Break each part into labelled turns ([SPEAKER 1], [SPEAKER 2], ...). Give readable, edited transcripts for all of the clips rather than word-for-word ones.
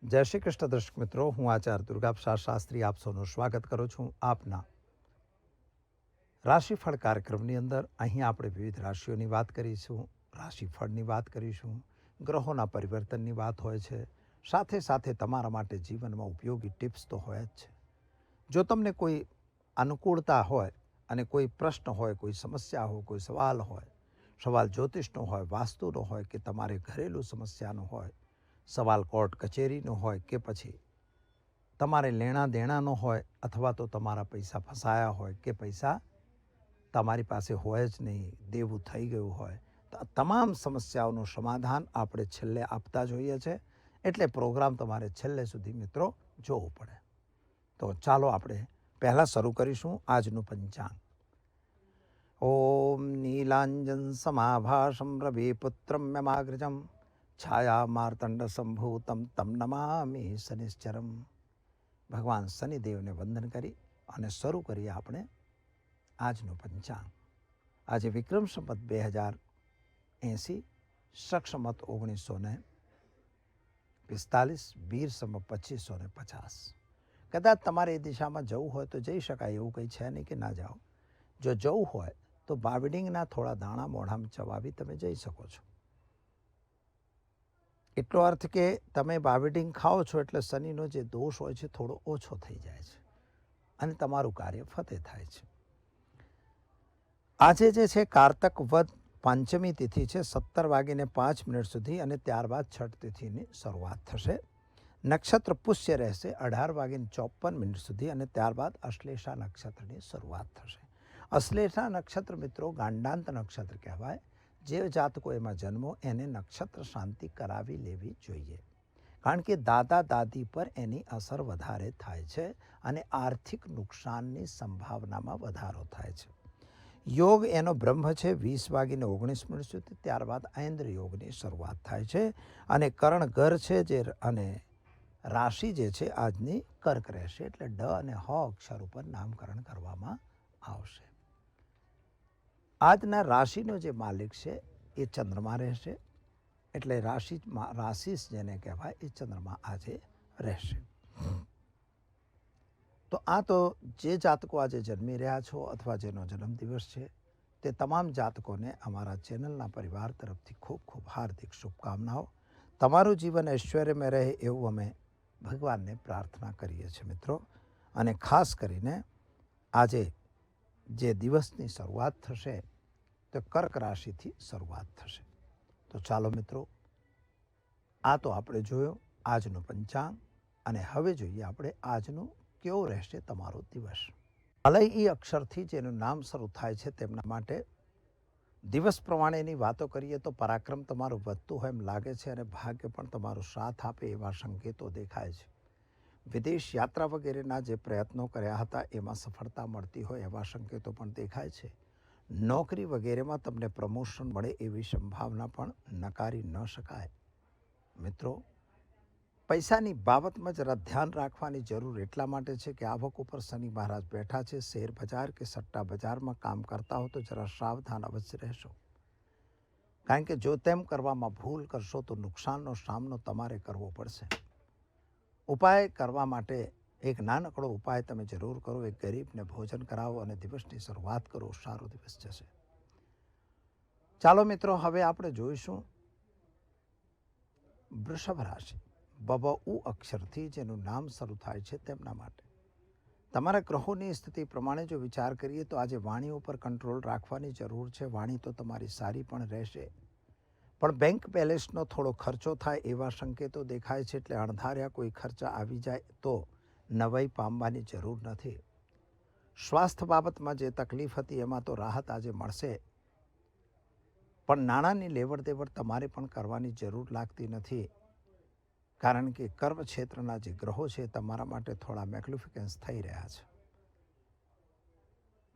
[SPEAKER 1] જય શ્રી કૃષ્ણ દર્શક મિત્રો, હું આચાર્ય દુર્ગાપ્રસાદ શાસ્ત્રી આપ સૌનું સ્વાગત કરું છું આપના રાશિફળ કાર્યક્રમની અંદર. અહીં આપણે વિવિધ રાશિઓની વાત કરીશું, રાશિફળની વાત કરીશું, ગ્રહોના પરિવર્તનની વાત હોય છે, સાથે સાથે તમારા માટે જીવનમાં ઉપયોગી ટિપ્સ તો હોય જ છે. જો તમને કોઈ અનુકૂળતા હોય અને કોઈ પ્રશ્ન હોય, કોઈ સમસ્યા હોય, કોઈ સવાલ હોય, સવાલ જ્યોતિષનો હોય, વાસ્તુનો હોય કે તમારે ઘરેલું સમસ્યાનો હોય, સવાલ કોર્ટ કચેરીનો હોય કે પછી તમારે લેણા દેણાનો હોય, અથવા તો તમારા પૈસા ફસાયા હોય કે પૈસા તમારી પાસે હોય જ નહીં, દેવું થઈ ગયું હોય, તો આ તમામ સમસ્યાઓનું સમાધાન આપણે છેલ્લે આપતા જોઈએ છે. એટલે પ્રોગ્રામ તમારે છેલ્લે સુધી મિત્રો જોવું પડે. તો ચાલો આપણે પહેલાં શરૂ કરીશું આજનું પંચાંગ. ઓમ નીલાંજન સમાભાષમ રવિપુત્રમ યમાગ્રજમ છાયા માર્તંડ સંભૂતમ તમ નમામિ શનિશ્ચરમ. ભગવાન શનિદેવને વંદન કરી અને શરૂ કરીએ આપણે આજનું પંચાંગ. આજે વિક્રમ સંવત 2080, શક સંવત 1945, વીર સંવત 2550. કદાચ તમારે એ દિશામાં જવું હોય તો જઈ શકાય, એવું કંઈ છે નહીં કે ના જાઓ. જો જવું હોય તો બાવડિંગના થોડા દાણા મોઢામાં ચવાવી તમે જઈ શકો છો. એટલો અર્થ કે તમે બાવડિંગ ખાઓ છો એટલે શનિનો જે દોષ હોય છે થોડો ઓછો થઈ જાય છે અને તમારું કાર્ય ફતેહ થાય છે. આજે જે છે કારતક વદ પાંચમી તિથિ છે, 17:05 સુધી અને ત્યારબાદ છઠ તિથિની શરૂઆત થશે. નક્ષત્ર પુષ્ય રહેશે 18:54 સુધી અને ત્યારબાદ અશ્લેષા નક્ષત્રની શરૂઆત થશે. અશ્લેષા નક્ષત્ર મિત્રો ગાંડાંત નક્ષત્ર કહેવાય. જે જાતકો એમાં જન્મો એને નક્ષત્ર શાંતિ કરાવી લેવી જોઈએ, કારણ કે દાદા દાદી પર એની અસર વધારે થાય છે અને આર્થિક નુકસાનની સંભાવનામાં વધારો થાય છે. યોગ એનો બ્રહ્મ છે 20:19 સુધી, ત્યારબાદ ઐન્દ્ર યોગની શરૂઆત થાય છે અને કરણ ઘર છે જે અને રાશિ જે છે આજની કર્ક રહેશે. એટલે ડ અને હ અક્ષર ઉપર નામકરણ કરવામાં આવશે. આજના રાશિનો જે માલિક છે એ ચંદ્રમા રહેશે. એટલે રાશિસ જેને કહેવાય એ ચંદ્રમા આજે રહેશે. તો આ તો જે જાતકો આજે જન્મી રહ્યા છો અથવા જેનો જન્મદિવસ છે તે તમામ જાતકોને અમારા ચેનલના પરિવાર તરફથી ખૂબ ખૂબ હાર્દિક શુભકામનાઓ. તમારું જીવન ઐશ્વર્યમય રહે એવું અમે ભગવાનને પ્રાર્થના કરીએ છીએ મિત્રો. અને ખાસ કરીને આજે જે દિવસની શરૂઆત થશે તો કર્ક રાશિથી શરૂઆત થશે. તો ચાલો મિત્રો, આ તો આપણે જોયો આજનું પંચાંગ અને હવે જોઈએ આપણે આજનું કેવો રહેશે તમારો દિવસ. અલય અક્ષરથી જેનું નામ શરૂ થાય છે તેમના માટે દિવસ પ્રમાણેની વાતો કરીએ તો પરાક્રમ તમારું વધતું હોય એમ લાગે છે અને ભાગ્ય પણ તમારો સાથ આપે એવા સંકેતો દેખાય છે. વિદેશ યાત્રા વગેરેના જે પ્રયત્નો કર્યા હતા એમાં સફળતા મળતી હોય એવા સંકેતો પણ દેખાય છે. નોકરી વગેરેમાં તમને પ્રમોશન મળે એવી સંભાવના પણ નકારી ન શકાય. મિત્રો, પૈસાની બાબતમાં જરા ધ્યાન રાખવાની જરૂર એટલા માટે છે કે આવક ઉપર શનિ મહારાજ બેઠા છે. શેર બજાર કે સટ્ટા બજારમાં કામ કરતા હો તો જરા સાવધાન અવશ્ય રહેશો, કારણ કે જો તેમ કરવામાં ભૂલ કરશો તો નુકસાનનો સામનો તમારે કરવો પડશે. ઉપાય કરવા માટે એક નાનકડો ઉપાય તમે જરૂર કરો. એક ગરીબને ભોજન કરાવો અને દિવસની શરૂઆત કરો. સારો દિવસ જશે. ચાલો મિત્રો, હવે આપણે જોઈશું વૃષભ રાશિ. બબઉ અક્ષરથી જેનું નામ શરૂ થાય છે તેમના માટે તમારા ગ્રહોની સ્થિતિ પ્રમાણે જો વિચાર કરીએ તો આજે વાણી ઉપર કંટ્રોલ રાખવાની જરૂર છે. વાણી તો તમારી સારી પણ રહેશે, પણ બેંક બેલેન્સનો થોડો ખર્ચો થાય એવા સંકેતો દેખાય છે. એટલે અણધાર્યા કોઈ ખર્ચા આવી જાય તો નવાઈ પામવાની જરૂર નથી. સ્વાસ્થ્ય બાબતમાં જે તકલીફ હતી એમાં તો રાહત આજે મળશે, પણ નાણાંની લેવડ દેવડ તમારે પણ કરવાની જરૂર લાગતી નથી, કારણ કે કર્મ ક્ષેત્રના જે ગ્રહો છે તમારા માટે થોડા મેગ્નિફિકન્સ થઈ રહ્યા છે.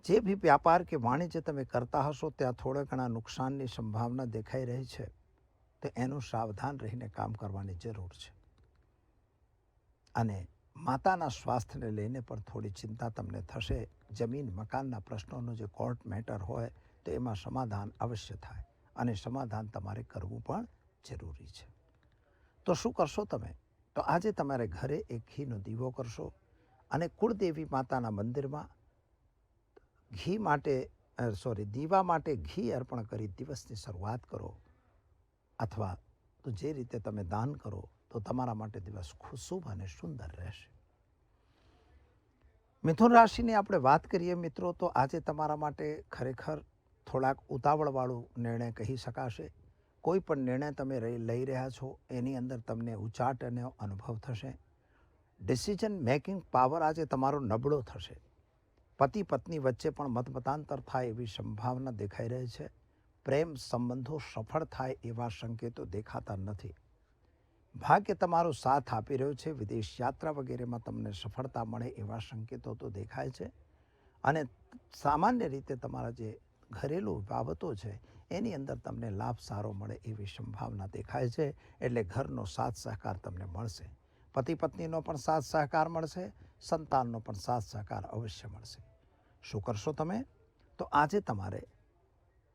[SPEAKER 1] જે બી વ્યાપાર કે વાણિજ્ય તમે કરતા હશો ત્યાં થોડા ઘણા નુકસાનની સંભાવના દેખાઈ રહી છે, તો એનું સાવધાન રહીને કામ કરવાની જરૂર છે. અને માતાના સ્વાસ્થ્યને લઈને પણ થોડી ચિંતા તમને થશે. જમીન મકાનના પ્રશ્નોનો જે કોર્ટ મેટર હોય તો એમાં સમાધાન અવશ્ય થાય અને સમાધાન તમારે કરવું પણ જરૂરી છે. તો શું કરશો તમે? તો આજે તમારે ઘરે એક ઘીનો દીવો કરશો અને કુળદેવી માતાના મંદિરમાં દીવા માટે ઘી અર્પણ કરી દિવસની શરૂઆત કરો, અથવા તો જે રીતે તમે દાન કરો તો તમારા માટે દિવસ શુભ અને સુંદર રહેશે. મિથુન રાશિની આપણે વાત કરીએ મિત્રો, તો આજે તમારા માટે ખરેખર થોડાક ઉતાવળવાળું નિર્ણય કહી શકાશે. કોઈ પણ નિર્ણય તમે લઈ રહ્યા છો એની અંદર તમને ઉચાટ અને અનુભવ થશે. ડિસિઝન મેકિંગ પાવર આજે તમારો નબળો થશે. પતિ પત્ની વચ્ચે પણ મતમતાંતર થાય એવી સંભાવના દેખાઈ રહી છે. પ્રેમ સંબંધો સફળ થાય એવા સંકેતો દેખાતા નથી. ભાગ્ય તમારો સાથ આપી રહ્યો છે. વિદેશ યાત્રા વગેરેમાં તમને સફળતા મળે એવા સંકેતો તો દેખાય છે. અને સામાન્ય રીતે તમારા જે ઘરેલું બાબતો છે એની અંદર તમને લાભ સારો મળે એવી સંભાવના દેખાય છે. એટલે ઘરનો સાથ સહકાર તમને મળશે. પતિ પત્નીનો પણ સાથ સહકાર મળશે, સંતાનનો પણ સાથ સહકાર અવશ્ય મળશે. શું કરશો તમે? તો આજે તમારે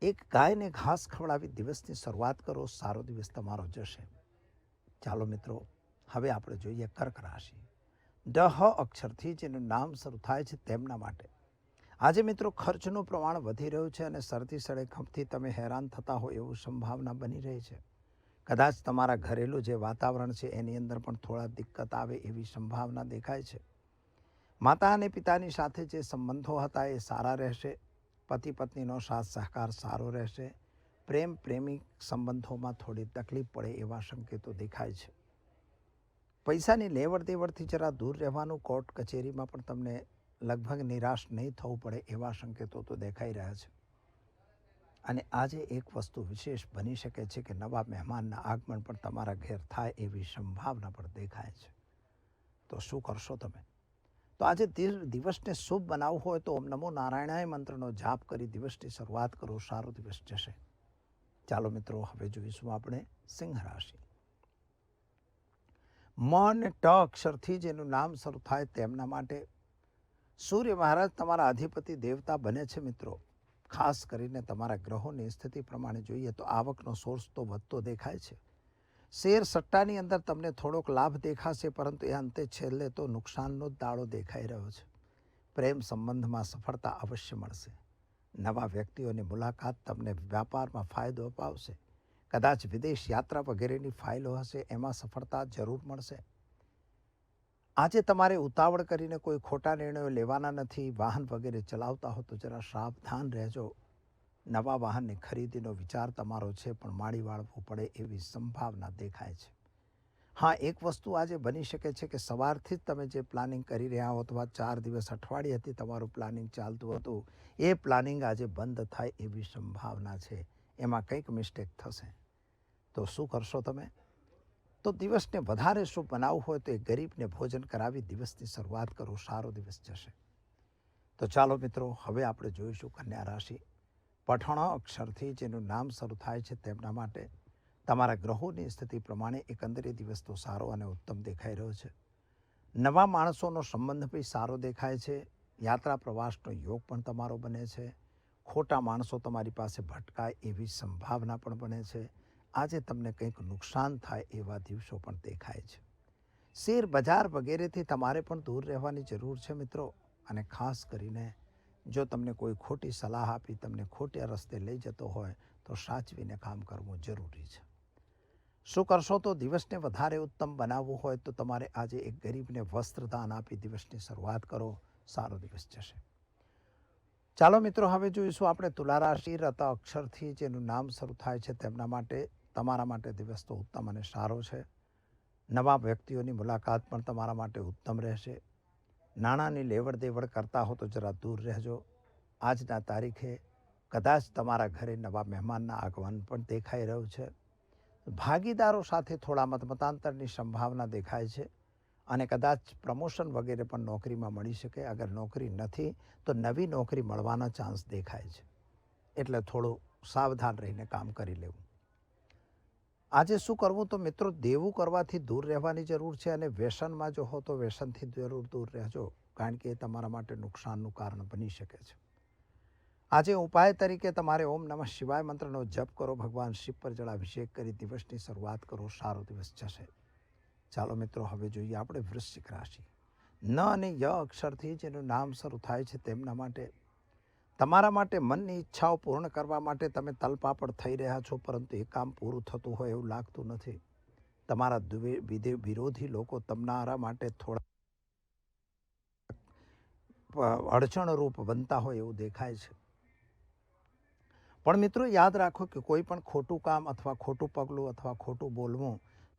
[SPEAKER 1] એક ગાયને ઘાસ ખવડાવી દિવસની શરૂઆત કરો. સારો દિવસ તમારો જશે. ચાલો મિત્રો, હવે આપણે જોઈએ કર્ક રાશિ. ડ અક્ષરથી જેનું નામ શરૂ થાય છે તેમના માટે આજે મિત્રો ખર્ચનું પ્રમાણ વધી રહ્યું છે અને શરદી સળેખમથી તમે હેરાન થતા હોય એવું સંભાવના બની રહી છે. કદાચ તમારા ઘરેલું જે વાતાવરણ છે એની અંદર પણ થોડા દિક્કત આવે એવી સંભાવના દેખાય છે. માતા અને પિતાની સાથે જે સંબંધો હતા એ સારા રહેશે. પતિ પત્નીનો સાથ સહકાર સારો રહેશે. પ્રેમિક સંબંધોમાં થોડી તકલીફ પડે એવા સંકેતો દેખાય છે. પૈસાની લેવડ દેવડથી જરા દૂર રહેવાનું. કોર્ટ કચેરીમાં પણ તમને લગભગ નિરાશ નહીં થવું પડે એવા સંકેતો તો દેખાઈ રહ્યા છે. અને આજે એક વસ્તુ વિશેષ બની શકે છે કે નવા મહેમાનના આગમન પણ તમારા ઘેર થાય એવી સંભાવના પણ દેખાય છે. તો શું કરશો તમે? તો આજે દિવસને શુભ બનાવવું હોય તો ઓમ નમો નારાયણાય મંત્રનો જાપ કરી દિવસની શરૂઆત કરો. સારો દિવસ જશે. ચાલો મિત્રો, હવે જોઈશું આપણે સિંહ રાશિ. મ અને ટ અક્ષરથી જેનું નામ શરૂ થાય તેમના માટે સૂર્ય મહારાજ તમારા અધિપતિ દેવતા બને છે મિત્રો. ખાસ કરીને તમારા ગ્રહોની સ્થિતિ પ્રમાણે જોઈએ તો આવકનો સોર્સ તો વધતો દેખાય છે. શેર સટ્ટાની અંદર તમને થોડોક લાભ દેખાશે, પરંતુ એ અંતે છેલ્લે તો નુકસાનનો જ દાડો દેખાઈ રહ્યો છે. પ્રેમ સંબંધમાં સફળતા અવશ્ય મળશે. નવા વ્યક્તિઓની મુલાકાત તમને વ્યાપારમાં ફાયદો અપાવશે. કદાચ વિદેશ યાત્રા વગેરેની ફાઇલો હશે એમાં સફળતા જરૂર મળશે. આજે તમારે ઉતાવળ કરીને કોઈ ખોટા નિર્ણયો લેવાના નથી. વાહન વગેરે ચલાવતા હો તો જરા સાવધાન રહેજો. નવા વાહનની ખરીદીનો વિચાર તમારો છે, પણ માળી વાળવું પડે એવી સંભાવના દેખાય છે. હા, એક વસ્તુ આજે બની શકે છે કે સવારથી જ તમે જે પ્લાનિંગ કરી રહ્યા હો અથવા 4 દિવસ અઠવાડિયેથી તમારું પ્લાનિંગ ચાલતું હતું એ પ્લાનિંગ આજે બંધ થાય એવી સંભાવના છે. એમાં કંઈક મિસ્ટેક થશે. તો શું કરશો તમે? તો દિવસને વધારે શુભ બનાવવું હોય તો એ ગરીબને ભોજન કરાવી દિવસની શરૂઆત કરો. સારો દિવસ જશે. તો ચાલો મિત્રો, હવે આપણે જોઈશું કન્યા રાશિ. પઠણ અક્ષરથી જેનું નામ શરૂ થાય છે તેમના માટે તમારા ગ્રહોની સ્થિતિ પ્રમાણે એકંદરે દિવસ તો સારો અને ઉત્તમ દેખાઈ રહ્યો છે. નવા માણસોનો સંબંધ બી સારો દેખાય છે. યાત્રા પ્રવાસનો યોગ પણ તમારો બને છે. ખોટા માણસો તમારી પાસે ભટકાય એવી સંભાવના પણ બને છે. આજે તમને કંઈક નુકસાન થાય એવા દિવસો પણ દેખાય છે. શેર બજાર વગેરેથી તમારે પણ દૂર રહેવાની જરૂર છે મિત્રો. અને ખાસ કરીને જો તમને કોઈ ખોટી સલાહ આપી તમને ખોટા રસ્તે લઈ જતો હોય તો સાચવીને કામ કરવું જરૂરી છે. શું કરશો? તો દિવસને વધારે ઉત્તમ બનાવવું હોય તો તમારે આજે એક ગરીબને વસ્ત્રદાન આપી દિવસની શરૂઆત કરો. સારો દિવસ જશે. ચાલો મિત્રો, હવે જોઈશું આપણે તુલા રાશિ. રત અક્ષરથી જેનું નામ શરૂ થાય છે તેમના માટે તમારા માટે દિવસ તો ઉત્તમ અને સારો છે. નવા વ્યક્તિઓની મુલાકાત પણ તમારા માટે ઉત્તમ રહેશે. નાણાંની લેવડ દેવડ કરતા હો તો જરા દૂર રહેજો. આજના તારીખે કદાચ તમારા ઘરે નવા મહેમાનના આગમન પણ દેખાઈ રહ્યું છે. ભાગીદારો સાથે થોડા મતમતાંતરની સંભાવના દેખાય છે. અને કદાચ પ્રમોશન વગેરે પણ નોકરીમાં મળી શકે. અગર નોકરી નથી તો નવી નોકરી મળવાના ચાન્સ દેખાય છે. એટલે થોડું સાવધાન રહીને કામ કરી લેવું. આજે શું કરવું? તો મિત્રો, દેવું કરવાથી દૂર રહેવાની જરૂર છે. અને વ્યસનમાં જો હો તો વ્યસનથી જરૂર દૂર રહેજો, કારણ કે એ તમારા માટે નુકસાનનું કારણ બની શકે છે. આજે ઉપાય તરીકે તમારે ઓમ નમઃ શિવાય મંત્રનો જપ કરો. ભગવાન શિવ પર જળાભિષેક કરી દિવસની શરૂઆત કરો. સારો દિવસ જશે. ચાલો મિત્રો હવે જોઈએ આપણે વૃશ્ચિક રાશિ. ન અને ય અક્ષરથી જેનું નામ શરૂ થાય છે તેમના માટે તમારા માટે મનની ઈચ્છાઓ પૂર્ણ કરવા માટે તમે તલપાપડ થઈ રહ્યા છો, પરંતુ એ કામ પૂરું થતું હોય એવું લાગતું નથી. તમારા વિરોધી લોકો તમારા માટે થોડા અડચણરૂપ બનતા હોય એવું દેખાય છે. પણ મિત્રો યાદ રાખો કે કોઈ પણ ખોટું કામ અથવા ખોટું પગલું અથવા ખોટું બોલવું,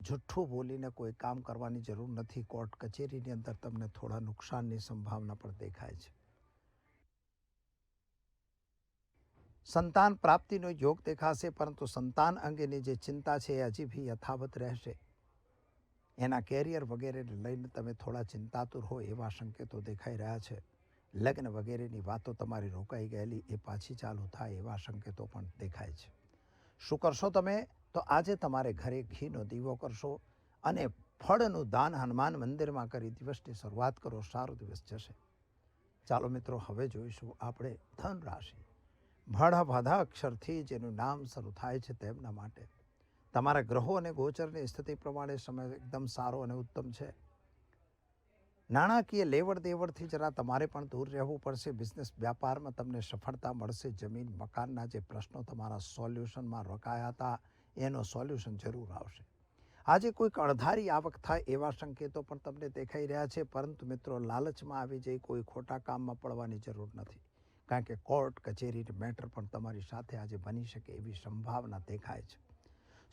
[SPEAKER 1] જુઠ્ઠું બોલીને કોઈ કામ કરવાની જરૂર નથી. કોર્ટ કચેરીની અંદર તમને થોડા નુકસાનની સંભાવના પણ દેખાય છે. સંતાન પ્રાપ્તિનો યોગ દેખાશે, પરંતુ સંતાન અંગેની જે ચિંતા છે એ હજી બી યથાવત રહેશે. એના કેરિયર વગેરેને લઈને તમે થોડા ચિંતાતુર હોય એવા સંકેતો દેખાઈ રહ્યા છે. લગ્ન વગેરેની વાતો તમારી રોકાઈ ગયેલી એ પાછી ચાલુ થાય એવા સંકેતો પણ દેખાય છે. શું કરશો તમે? તો આજે તમારે ઘરે ઘીનો દીવો કરશો અને ફળનું દાન હનુમાન મંદિરમાં કરી દિવસની શરૂઆત કરો. સારો દિવસ જશે. ચાલો મિત્રો હવે જોઈશું આપણે ધન રાશિ. ભળ અક્ષરથી જેનું નામ શરૂ થાય છે તેમના માટે તમારા ગ્રહો અને ગોચરની સ્થિતિ પ્રમાણે સમય એકદમ સારો અને ઉત્તમ છે. નાણાકીય લેવડ દેવડથી જરા તમારે પણ દૂર રહેવું પડશે. બિઝનેસ વ્યાપારમાં તમને સફળતા મળશે. જમીન મકાનના જે પ્રશ્નો તમારા સોલ્યુશનમાં રોકાયા હતા એનો સોલ્યુશન જરૂર આવશે. આજે કોઈક અણધારી આવક થાય એવા સંકેતો પણ તમને દેખાઈ રહ્યા છે, પરંતુ મિત્રો લાલચમાં આવી જઈ કોઈ ખોટા કામમાં પડવાની જરૂર નથી, કારણ કે કોર્ટ કચેરી મેટર પણ તમારી સાથે આજે બની શકે એવી સંભાવના દેખાય છે.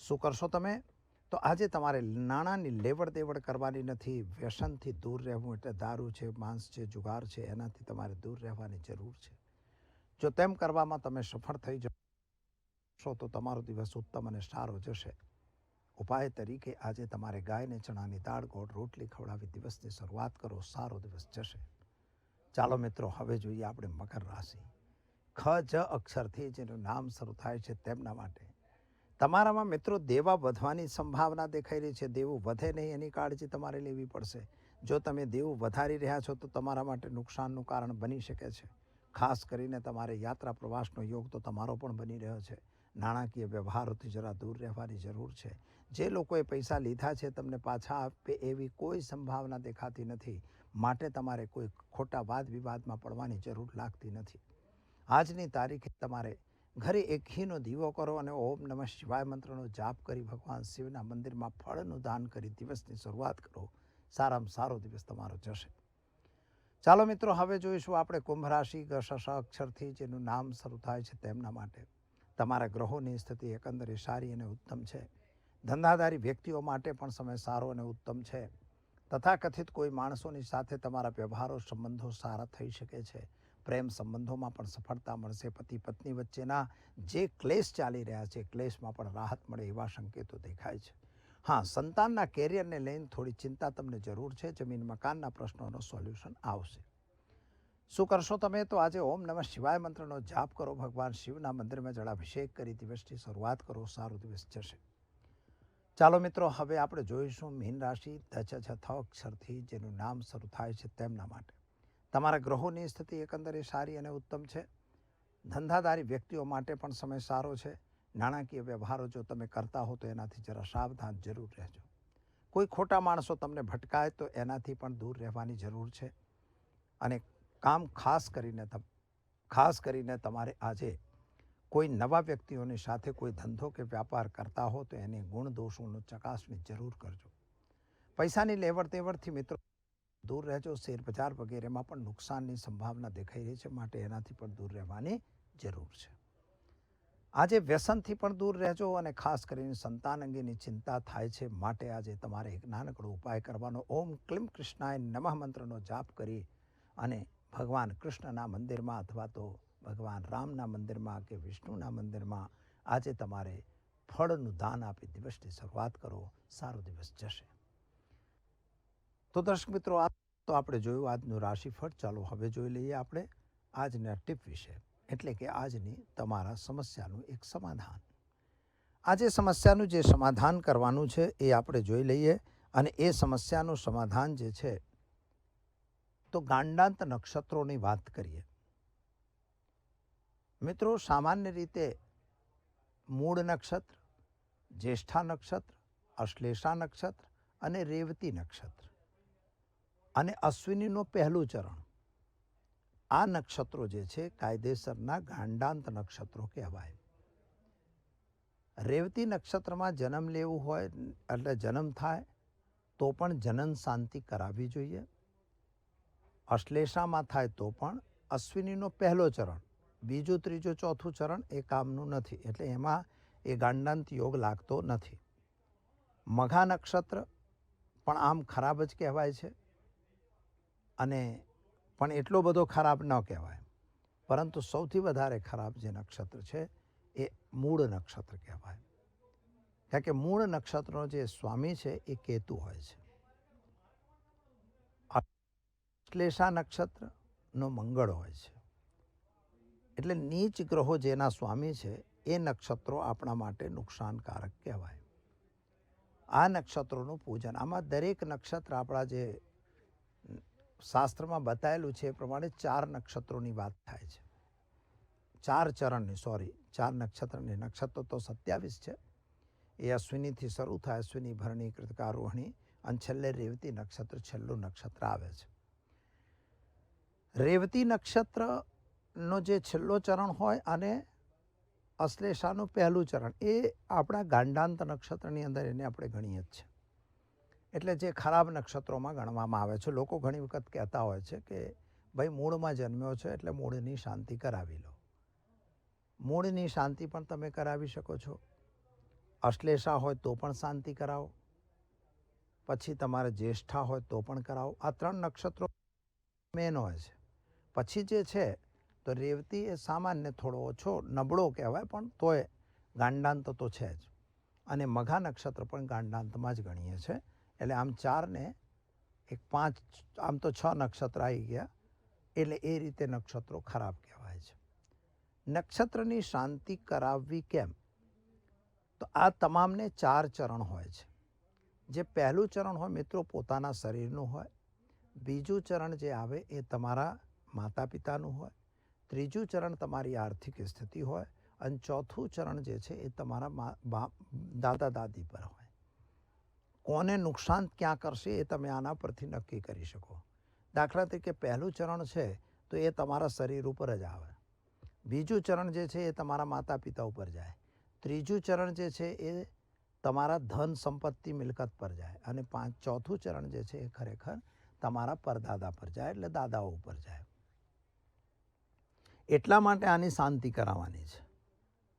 [SPEAKER 1] શું કરશો તમે? તો આજે તમારે નાણાંની લેવડ દેવડ કરવાની નથી. વ્યસનથી દૂર રહેવું, એટલે દારૂ છે, માંસ છે, જુગાર છે, એનાથી તમારે દૂર રહેવાની જરૂર છે. જો તેમ કરવામાં તમે સફળ થઈ જશો તો તમારો દિવસ ઉત્તમ અને સારો જશે. ઉપાય તરીકે આજે તમારે ગાયને ચણાની દાળ, ગોળ, રોટલી ખવડાવી દિવસની શરૂઆત કરો. સારો દિવસ જશે. ચાલો મિત્રો હવે જોઈએ આપણે મકર રાશિ. ખ જ અક્ષરથી જેનું નામ શરૂ થાય છે તેમના માટે તમારામાં મિત્રો દેવા વધવાની સંભાવના દેખાઈ રહી છે. દેવું વધે નહીં એની કાળજી તમારે લેવી પડશે. જો તમે દેવું વધારી રહ્યા છો તો તમારા માટે નુકસાનનું કારણ બની શકે છે. ખાસ કરીને તમારે યાત્રા પ્રવાસનો યોગ તો તમારો પણ બની રહ્યો છે. નાણાકીય વ્યવહારોથી જરા દૂર રહેવાની જરૂર છે. જે લોકોએ પૈસા લીધા છે તમને પાછા આપે એવી કોઈ સંભાવના દેખાતી નથી, માટે તમારે કોઈ ખોટા વાદ વિવાદમાં પડવાની જરૂર લાગતી નથી. આજની તારીખે તમારે ઘરે એક ઘીનો દીવો કરો અને ઓમ નમઃ શિવાય મંત્રનો જાપ કરી ભગવાન શિવના મંદિરમાં ફળનું દાન કરી દિવસની શરૂઆત કરો. સારામાં સારો દિવસ તમારો જશે. ચાલો મિત્રો હવે જોઈશું આપણે કુંભ રાશિ. શ અક્ષરથી જેનું નામ શરૂ થાય છે તેમના માટે તમારા ગ્રહોની સ્થિતિ એકંદરે સારી અને ઉત્તમ છે. ધંધાદારી વ્યક્તિઓ માટે પણ સમય સારો અને ઉત્તમ છે. તથાકથિત કોઈ માણસોની સાથે તમારા વ્યવહારો સંબંધો સારા થઈ શકે છે. પ્રેમ સંબંધોમાં પણ સફળતા મળશે. પતિ પત્ની વચ્ચેના જે ક્લેશ ચાલી રહ્યા છે ક્લેશમાં પણ રાહત મળે એવા સંકેતો દેખાય છે. હા, સંતાનના કેરિયરને લઈને થોડી ચિંતા તમને જરૂર છે. જમીન મકાનના પ્રશ્નોનો સોલ્યુશન આવશે. શું કરશો તમે? તો આજે ઓમ નમઃ શિવાય મંત્રનો જાપ કરો. ભગવાન શિવના મંદિરમાં જળાભિષેક કરી દિવસની શરૂઆત કરો. સારો દિવસ જશે. ચાલો મિત્રો હવે આપણે જોઈશું મીન રાશિ. ધ અક્ષરથી જેનું નામ શરૂ થાય છે તેમના માટે તમારા ગ્રહોની સ્થિતિ એકંદરે સારી અને ઉત્તમ છે. ધંધાદારી વ્યક્તિઓ માટે પણ સમય સારો છે. નાણાકીય વ્યવહારો જો તમે કરતા હો તો એનાથી જરા સાવધાન જરૂર રહેજો. કોઈ ખોટા માણસો તમને ભટકાય તો એનાથી પણ દૂર રહેવાની જરૂર છે. અને કામ ખાસ કરીને તમારે આજે કોઈ નવા વ્યક્તિઓની સાથે કોઈ ધંધો કે વ્યાપાર કરતા હો તો એની ગુણ દોષોનું ચકાસણી જરૂર કરજો. પૈસાની લેવડ દેવડથી મિત્રો દૂર રહેજો. શેર બજાર વગેરેમાં પણ નુકસાનની સંભાવના દેખાઈ રહી છે, માટે એનાથી પણ દૂર રહેવાની જરૂર છે. આજે વ્યસનથી પણ દૂર રહેજો અને ખાસ કરીને સંતાન અંગેની ચિંતા થાય છે, માટે આજે તમારે એક નાનકડો ઉપાય કરવાનો. ઓમ ક્લીમ કૃષ્ણાય નમઃ મંત્રનો જાપ કરી અને ભગવાન કૃષ્ણના મંદિરમાં અથવા તો ભગવાન રામના મંદિરમાં કે વિષ્ણુના મંદિરમાં આજે તમારે ફળનું દાન આપી દિવસની શરૂઆત કરો. સારો દિવસ જશે. તો દર્શક મિત્રો, આ તો આપણે જોયું આજનું રાશિફળ. ચાલો હવે જોઈ લઈએ આપણે આજના ટીપ વિશે, એટલે કે આજની તમારા સમસ્યાનું એક સમાધાન. આજે સમસ્યાનું જે સમાધાન કરવાનું છે એ આપણે જોઈ લઈએ. અને એ સમસ્યાનું સમાધાન જે છે તો ગાંડાંત નક્ષત્રોની વાત કરીએ. મિત્રો, સામાન્ય રીતે મૂળ નક્ષત્ર, જ્યેષ્ઠા નક્ષત્ર, અશ્લેષા નક્ષત્ર અને રેવતી નક્ષત્ર અને અશ્વિનીનું પહેલું ચરણ, આ નક્ષત્રો જે છે કાયદેસરના ગાંડાંત નક્ષત્રો કહેવાય. રેવતી નક્ષત્રમાં જન્મ લેવું હોય એટલે જન્મ થાય તો પણ જનન શાંતિ કરાવવી જોઈએ. અશ્લેષામાં થાય તો પણ અશ્વિનીનો પહેલો ચરણ, બીજું ત્રીજું ચોથું ચરણ એ કામનું નથી, એટલે એમાં એ ગાંડાંત યોગ લાગતો નથી. મઘા નક્ષત્ર પણ આમ ખરાબ જ કહેવાય છે અને પણ એટલો બધો ખરાબ ન કહેવાય, પરંતુ સૌથી વધારે ખરાબ જે નક્ષત્ર છે એ મૂળ નક્ષત્ર કહેવાય. કારણ કે મૂળ નક્ષત્રનો જે સ્વામી છે એ કેતુ હોય છે. અશ્લેષા નક્ષત્રનો મંગળ હોય છે. એટલે નીચ ગ્રહો જેના સ્વામી છે એ નક્ષત્રો આપણા માટે નુકસાનકારક કહેવાય. આ નક્ષત્રોનું પૂજન, આમાં દરેક નક્ષત્ર આપણા જે શાસ્ત્રમાં બતાવેલું છે એ પ્રમાણે 4 નક્ષત્રોની વાત થાય છે. 4 ચરણની, ચાર નક્ષત્રની. નક્ષત્ર તો 27 છે. એ અશ્વિનીથી શરૂ થાય, અશ્વિની, ભરણી, કૃતિકા, રોહિણી અને છેલ્લે રેવતી નક્ષત્ર છેલ્લું નક્ષત્ર આવે છે. રેવતી નક્ષત્રનો જે છેલ્લો ચરણ હોય અને અશ્લેષાનું પહેલું ચરણ એ આપણા ગાંડાંત નક્ષત્રની અંદર એને આપણે ગણીએ જ છે. એટલે જે ખરાબ નક્ષત્રોમાં ગણવામાં આવે છે. લોકો ઘણી વખત કહેતા હોય છે કે ભાઈ મૂળમાં જન્મ્યો છે એટલે મૂળની શાંતિ કરાવી લો. મૂળની શાંતિ પણ તમે કરાવી શકો છો. અશ્લેષા હોય તો પણ શાંતિ કરાવો, પછી તમારે જ્યેષ્ઠા હોય તો પણ કરાવો. આ 3 નક્ષત્રો મેન હોય છે. પછી જે છે તો રેવતી એ સામાન્ય થોડો ઓછો નબળો કહેવાય, પણ તોય ગાંડાંત તો છે જ. અને મઘા નક્ષત્ર પણ ગાંડાંતમાં જ ગણીએ છે. એટલે આમ 4 ને 5, આમ તો 6 નક્ષત્ર આવી ગયા. એટલે એ રીતે નક્ષત્રો ખરાબ કહેવાય છે. નક્ષત્રની શાંતિ કરાવવી કેમ? તો આ તમામને 4 ચરણ હોય છે. જે પહેલું ચરણ હોય મિત્રો પોતાના શરીરનું હોય. બીજું ચરણ જે આવે એ તમારા માતા પિતાનું હોય. ત્રીજું ચરણ તમારી આર્થિક સ્થિતિ હોય અને ચોથું ચરણ જે છે એ તમારા દાદા દાદી પર હોય. કોને નુકસાન ક્યાં કરશે એ તમે આના પરથી નક્કી કરી શકો. દાખલા તરીકે પહેલું ચરણ છે તો એ તમારા શરીર ઉપર જ આવે. બીજું ચરણ જે છે એ તમારા માતા પિતા ઉપર જાય. ત્રીજું ચરણ જે છે એ તમારા ધન સંપત્તિ મિલકત પર જાય. અને ચોથું ચરણ જે છે એ ખરેખર તમારા પરદાદા પર જાય, એટલે દાદાઓ ઉપર જાય. એટલા માટે આની શાંતિ કરાવવાની છે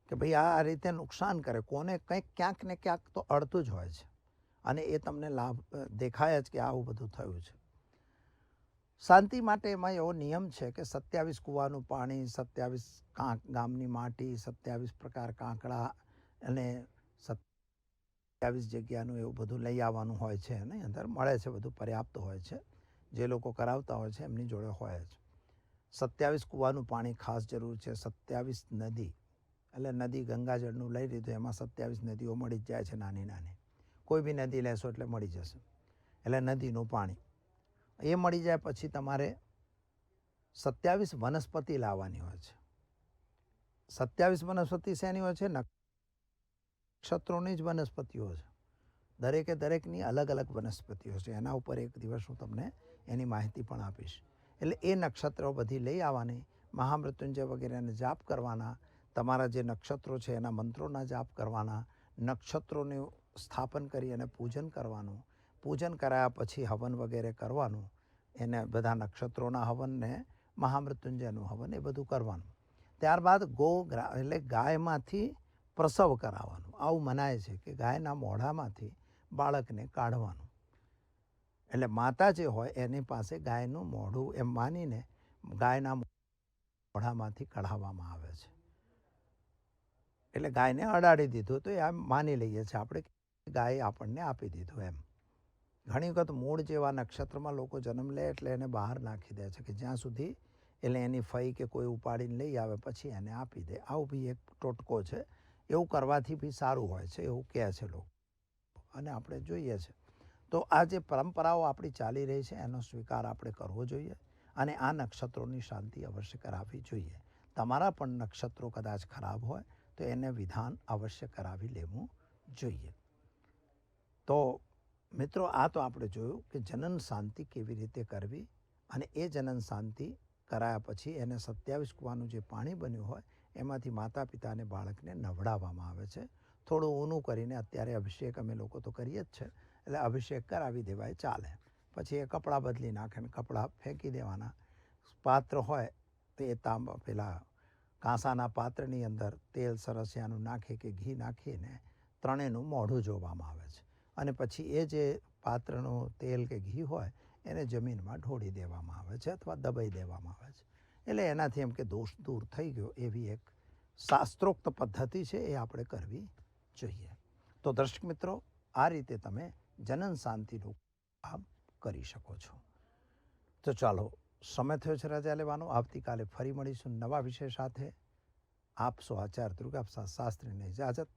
[SPEAKER 1] કે ભાઈ આ રીતે નુકસાન કરે, કોને કંઈક ક્યાંક ને ક્યાંક તો અડતું જ હોય છે અને એ તમને લાભ દેખાય જ કે આવું બધું થયું છે. શાંતિ માટે એમાં એવો નિયમ છે કે 27 કૂવાનું પાણી, 27 ગામની માટી, 27 પ્રકાર કાંકડા અને 27 જગ્યાનું એવું બધું લઈ આવવાનું હોય છે. એની અંદર મળે છે, બધું પર્યાપ્ત હોય છે. જે લોકો કરાવતા હોય છે એમની જોડે હોય જ. 27 કૂવાનું પાણી ખાસ જરૂર છે. 27 નદી, એટલે નદી ગંગાજળનું લઈ લીધું, એમાં 27 નદીઓ મળી જ જાય છે નાની નાની. કોઈ બી નદી લેશો એટલે મળી જશે. એટલે નદીનું પાણી એ મળી જાય. પછી તમારે 27 વનસ્પતિ લાવવાની હોય છે. 27 વનસ્પતિ શેની હોય છે? નક્ષત્રોની જ વનસ્પતિઓ છે. દરેકે દરેકની અલગ અલગ વનસ્પતિઓ છે. એના ઉપર એક દિવસ હું તમને એની માહિતી પણ આપીશ. એટલે એ નક્ષત્રો બધી લઈ આવવાની, મહામૃત્યુંજય વગેરેને જાપ કરવાના, તમારા જે નક્ષત્રો છે એના મંત્રોના જાપ કરવાના, નક્ષત્રોનું સ્થાપન કરી અને પૂજન કરવાનું. પૂજન કરાયા પછી હવન વગેરે કરવાનું. એને બધા નક્ષત્રોના હવન ને મહામૃત્યુંજયનું હવન એ બધું કરવાનું. ત્યારબાદ એટલે ગાયમાંથી પ્રસવ કરાવવાનું. આવું મનાય છે કે ગાયના મોઢામાંથી બાળકને કાઢવાનું. એટલે માતા જે હોય એની પાસે ગાયનું મોઢું એમ માનીને ગાયના મોઢામાંથી કઢાવવામાં આવે છે. એટલે ગાયને અડાડી દીધું તો એમ માની લઈએ છીએ આપણે કે ગાય આપણને આપી દીધું એમ. ઘણી વખત મૂળ જેવા નક્ષત્રમાં લોકો જન્મ લે એટલે એને બહાર નાખી દે છે કે જ્યાં સુધી એટલે એની ફઈ કે કોઈ ઉપાડીને લઈ આવે પછી એને આપી દે. આવું બી એક ટોટકો છે. એવું કરવાથી બી સારું હોય છે એવું કહે છે લોકો અને આપણે જોઈએ છે. તો આ જે પરંપરાઓ આપણી ચાલી રહી છે એનો સ્વીકાર આપણે કરવો જોઈએ અને આ નક્ષત્રોની શાંતિ અવશ્ય કરાવવી જોઈએ. તમારા પણ નક્ષત્રો કદાચ ખરાબ હોય તો એને વિધાન અવશ્ય કરાવી લેવું જોઈએ. તો મિત્રો, આ તો આપણે જોયું કે જનન શાંતિ કેવી રીતે કરવી, અને એ જનન શાંતિ કરાયા પછી એને 27 કૂવાનું જે પાણી બન્યું હોય એમાંથી માતા પિતા અને બાળકને નવડાવવામાં આવે છે. થોડું ઊનું કરીને અત્યારે અભિષેક અમે લોકો તો કરીએ જ છે, એટલે અભિષેક કરાવી દેવાય ચાલે. પછી એ કપડાં બદલી નાખે ને કપડાં ફેંકી દેવાના. પાત્ર હોય તો એ પેલા કાંસાના પાત્રની અંદર તેલ સરસિયાનું નાખી કે ઘી નાખીને ત્રણેયનું મોઢું જોવામાં આવે છે, અને પછી એ જે પાત્રનું તેલ કે ઘી હોય એને જમીનમાં ઢોળી દેવામાં આવે છે અથવા દબાઈ દેવામાં આવે છે. એટલે એનાથી એમ કે દોષ દૂર થઈ ગયો એવી એક શાસ્ત્રોક્ત પદ્ધતિ છે, એ આપણે કરવી જોઈએ. તો દર્શક મિત્રો, આ રીતે તમે જનન શાંતિનું કામ કરી શકો છો. તો ચાલો, સમય થયો છે રજા લેવાનો. આવતીકાલે ફરી મળીશું નવા વિષય સાથે. આપશો આચાર્ય દુર્ગાપ્રસાદ શાસ્ત્રીને ઇજાજત.